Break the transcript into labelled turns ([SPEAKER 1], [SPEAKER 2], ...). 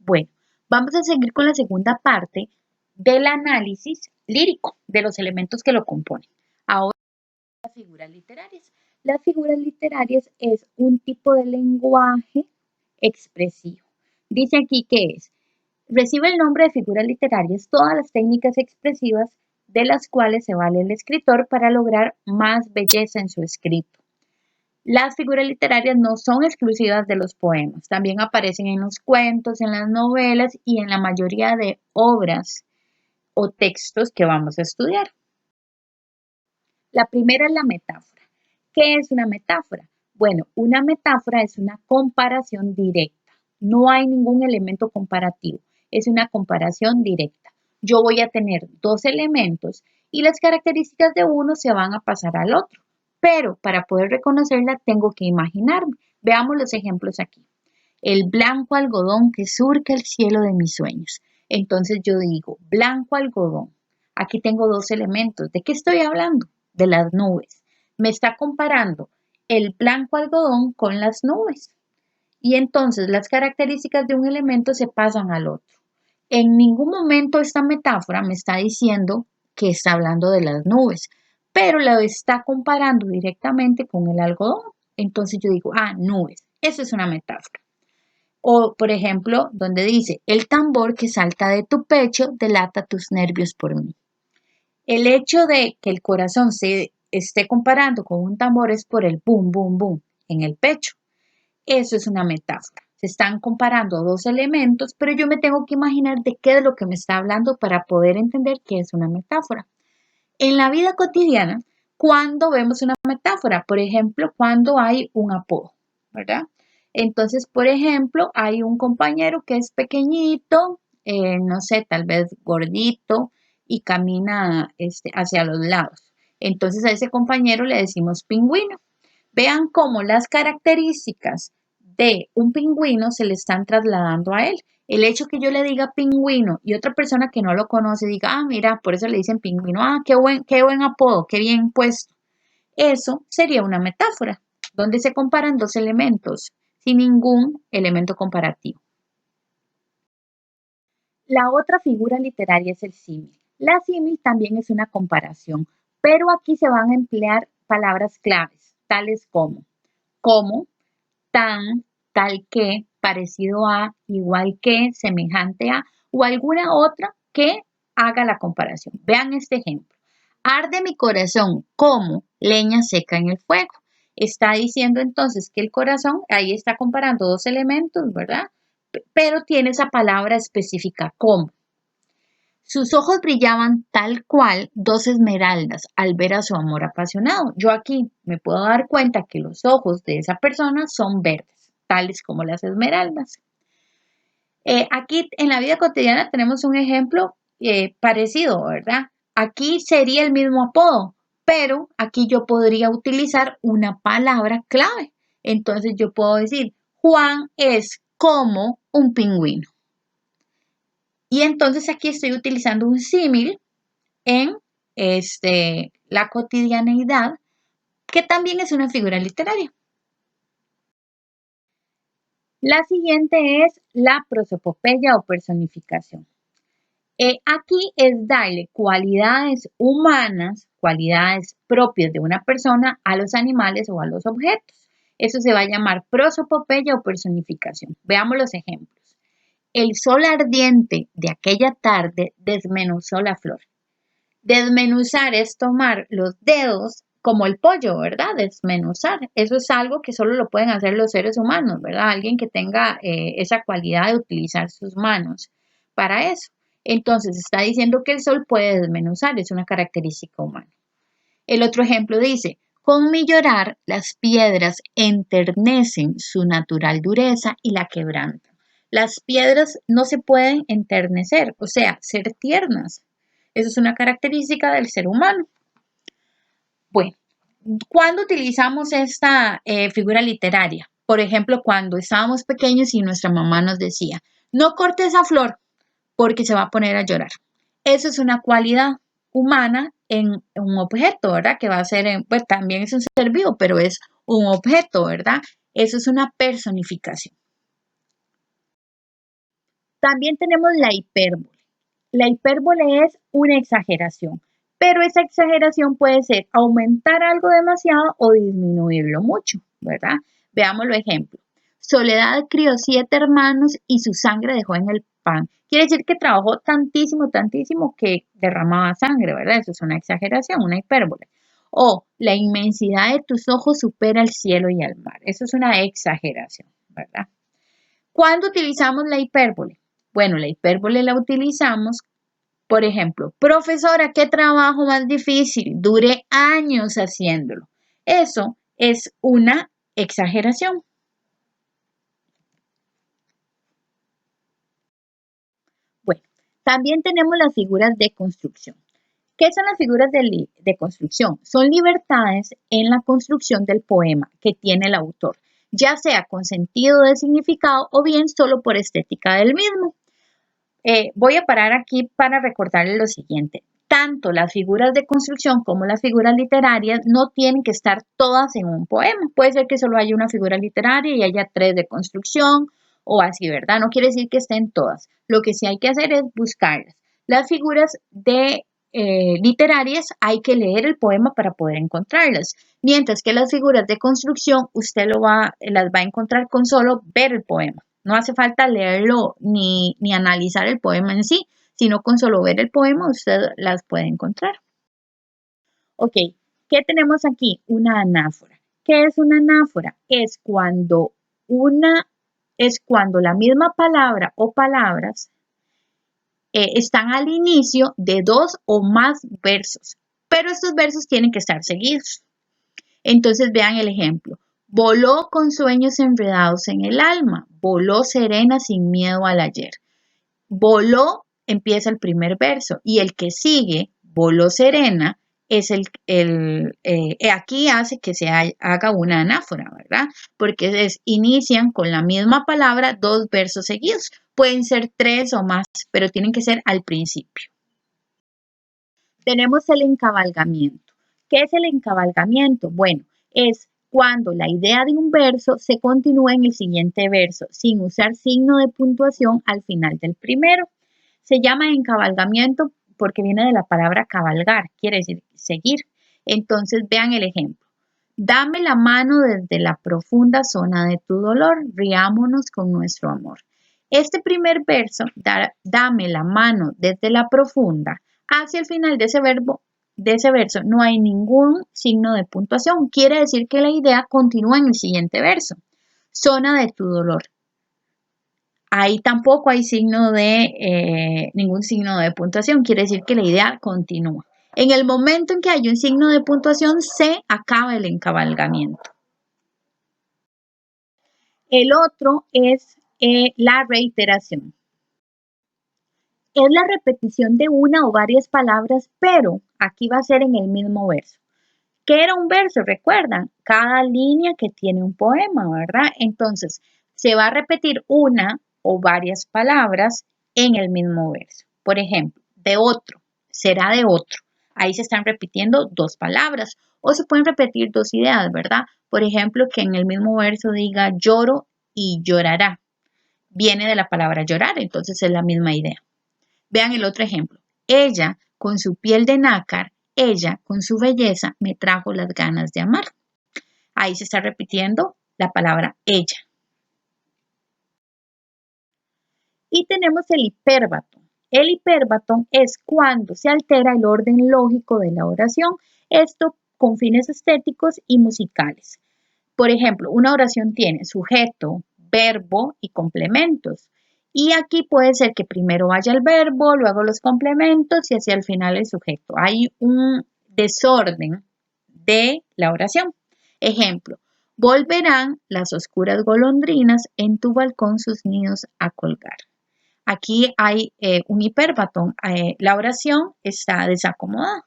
[SPEAKER 1] Bueno, vamos a seguir con la segunda parte del análisis lírico de los elementos que lo componen. Ahora, las figuras literarias. Las figuras literarias es un tipo de lenguaje expresivo. Dice aquí que recibe el nombre de figuras literarias todas las técnicas expresivas de las cuales se vale el escritor para lograr más belleza en su escrito. Las figuras literarias no son exclusivas de los poemas, también aparecen en los cuentos, en las novelas y en la mayoría de obras o textos que vamos a estudiar. La primera es la metáfora. ¿Qué es una metáfora? Bueno, una metáfora es una comparación directa. No hay ningún elemento comparativo, es una comparación directa. Yo voy a tener dos elementos y las características de uno se van a pasar al otro. Pero para poder reconocerla tengo que imaginarme. Veamos los ejemplos aquí. El blanco algodón que surca el cielo de mis sueños. Entonces yo digo, blanco algodón. Aquí tengo dos elementos. ¿De qué estoy hablando? De las nubes. Me está comparando el blanco algodón con las nubes. Y entonces las características de un elemento se pasan al otro. En ningún momento esta metáfora me está diciendo que está hablando de las nubes, pero la está comparando directamente con el algodón. Entonces yo digo, nubes. Eso es una metáfora. O, por ejemplo, donde dice, el tambor que salta de tu pecho delata tus nervios por mí. El hecho de que el corazón se esté comparando con un tambor es por el boom, boom, boom en el pecho. Eso es una metáfora. Se están comparando dos elementos, pero yo me tengo que imaginar de qué es lo que me está hablando para poder entender qué es una metáfora. En la vida cotidiana, cuando vemos una metáfora, por ejemplo, cuando hay un apodo, ¿verdad? Entonces, por ejemplo, hay un compañero que es pequeñito, no sé, tal vez gordito y camina hacia los lados. Entonces a ese compañero le decimos pingüino. Vean cómo las características de un pingüino se le están trasladando a él. El hecho que yo le diga pingüino y otra persona que no lo conoce diga, mira, por eso le dicen pingüino, qué buen apodo, qué bien puesto. Eso sería una metáfora, donde se comparan dos elementos sin ningún elemento comparativo. La otra figura literaria es el símil. La símil también es una comparación, pero aquí se van a emplear palabras claves, tales como, tan, tal que, parecido a, igual que, semejante a, o alguna otra que haga la comparación. Vean este ejemplo. Arde mi corazón como leña seca en el fuego. Está diciendo entonces que el corazón, ahí está comparando dos elementos, ¿verdad? Pero tiene esa palabra específica como. Sus ojos brillaban tal cual dos esmeraldas al ver a su amor apasionado. Yo aquí me puedo dar cuenta que los ojos de esa persona son verdes, tales como las esmeraldas. Aquí en la vida cotidiana tenemos un ejemplo parecido, ¿verdad? Aquí sería el mismo apodo, pero aquí yo podría utilizar una palabra clave. Entonces yo puedo decir, Juan es como un pingüino. Y entonces aquí estoy utilizando un símil en la cotidianeidad, que también es una figura literaria. La siguiente es la prosopopeya o personificación. Aquí es darle cualidades humanas, cualidades propias de una persona a los animales o a los objetos. Eso se va a llamar prosopopeya o personificación. Veamos los ejemplos. El sol ardiente de aquella tarde desmenuzó la flor. Desmenuzar es tomar los dedos como el pollo, ¿verdad? Desmenuzar. Eso es algo que solo lo pueden hacer los seres humanos, ¿verdad? Alguien que tenga esa cualidad de utilizar sus manos para eso. Entonces está diciendo que el sol puede desmenuzar, es una característica humana. El otro ejemplo dice, con mi llorar las piedras enternecen su natural dureza y la quebrantan. Las piedras no se pueden enternecer, o sea, ser tiernas. Eso es una característica del ser humano. Bueno, ¿cuándo utilizamos esta figura literaria? Por ejemplo, cuando estábamos pequeños y nuestra mamá nos decía, no corte esa flor porque se va a poner a llorar. Eso es una cualidad humana en un objeto, ¿verdad? Que va a ser, pues también es un ser vivo, pero es un objeto, ¿verdad? Eso es una personificación. También tenemos la hipérbole. La hipérbole es una exageración, pero esa exageración puede ser aumentar algo demasiado o disminuirlo mucho, ¿verdad? Veamos los ejemplos. Soledad crió 7 hermanos y su sangre dejó en el pan. Quiere decir que trabajó tantísimo, tantísimo que derramaba sangre, ¿verdad? Eso es una exageración, una hipérbole. O la inmensidad de tus ojos supera el cielo y el mar. Eso es una exageración, ¿verdad? ¿Cuándo utilizamos la hipérbole? Bueno, la hipérbole la utilizamos, por ejemplo, profesora, qué trabajo más difícil, duré años haciéndolo. Eso es una exageración. Bueno, también tenemos las figuras de construcción. ¿Qué son las figuras de construcción? Son libertades en la construcción del poema que tiene el autor, ya sea con sentido de significado o bien solo por estética del mismo. Voy a parar aquí para recordarles lo siguiente. Tanto las figuras de construcción como las figuras literarias no tienen que estar todas en un poema. Puede ser que solo haya una figura literaria y haya 3 de construcción o así, ¿verdad? No quiere decir que estén todas. Lo que sí hay que hacer es buscarlas. Las figuras de literarias hay que leer el poema para poder encontrarlas. Mientras que las figuras de construcción usted las va a encontrar con solo ver el poema. No hace falta leerlo ni analizar el poema en sí, sino con solo ver el poema usted las puede encontrar. Ok, ¿qué tenemos aquí? Una anáfora. ¿Qué es una anáfora? Es cuando la misma palabra o palabras están al inicio de 2 o más versos, pero estos versos tienen que estar seguidos. Entonces vean el ejemplo. Voló con sueños enredados en el alma, voló serena sin miedo al ayer. Voló empieza el primer verso y el que sigue, voló serena, es aquí hace que se haga una anáfora, ¿verdad? Porque inician con la misma palabra 2 versos seguidos. Pueden ser 3 o más, pero tienen que ser al principio. Tenemos el encabalgamiento. ¿Qué es el encabalgamiento? Bueno, es cuando la idea de un verso se continúa en el siguiente verso, sin usar signo de puntuación al final del primero. Se llama encabalgamiento porque viene de la palabra cabalgar, quiere decir seguir. Entonces vean el ejemplo. Dame la mano desde la profunda zona de tu dolor, riámonos con nuestro amor. Este primer verso, dame la mano desde la profunda, hacia el final de ese verso no hay ningún signo de puntuación. Quiere decir que la idea continúa en el siguiente verso. Zona de tu dolor. Ahí tampoco hay ningún signo de puntuación. Quiere decir que la idea continúa. En el momento en que hay un signo de puntuación, se acaba el encabalgamiento. El otro es la reiteración. Es la repetición de una o varias palabras, pero aquí va a ser en el mismo verso. ¿Qué era un verso? ¿Recuerdan? Cada línea que tiene un poema, ¿verdad? Entonces, se va a repetir una o varias palabras en el mismo verso. Por ejemplo, de otro, será de otro. Ahí se están repitiendo 2 palabras. O se pueden repetir 2 ideas, ¿verdad? Por ejemplo, que en el mismo verso diga lloro y llorará. Viene de la palabra llorar, entonces es la misma idea. Vean el otro ejemplo. Ella, con su piel de nácar, ella, con su belleza, me trajo las ganas de amar. Ahí se está repitiendo la palabra ella. Y tenemos el hipérbaton. El hipérbaton es cuando se altera el orden lógico de la oración, esto con fines estéticos y musicales. Por ejemplo, una oración tiene sujeto, verbo y complementos. Y aquí puede ser que primero vaya el verbo, luego los complementos y hacia el final el sujeto. Hay un desorden de la oración. Ejemplo, volverán las oscuras golondrinas en tu balcón sus nidos a colgar. Aquí hay un hipérbaton. La oración está desacomodada.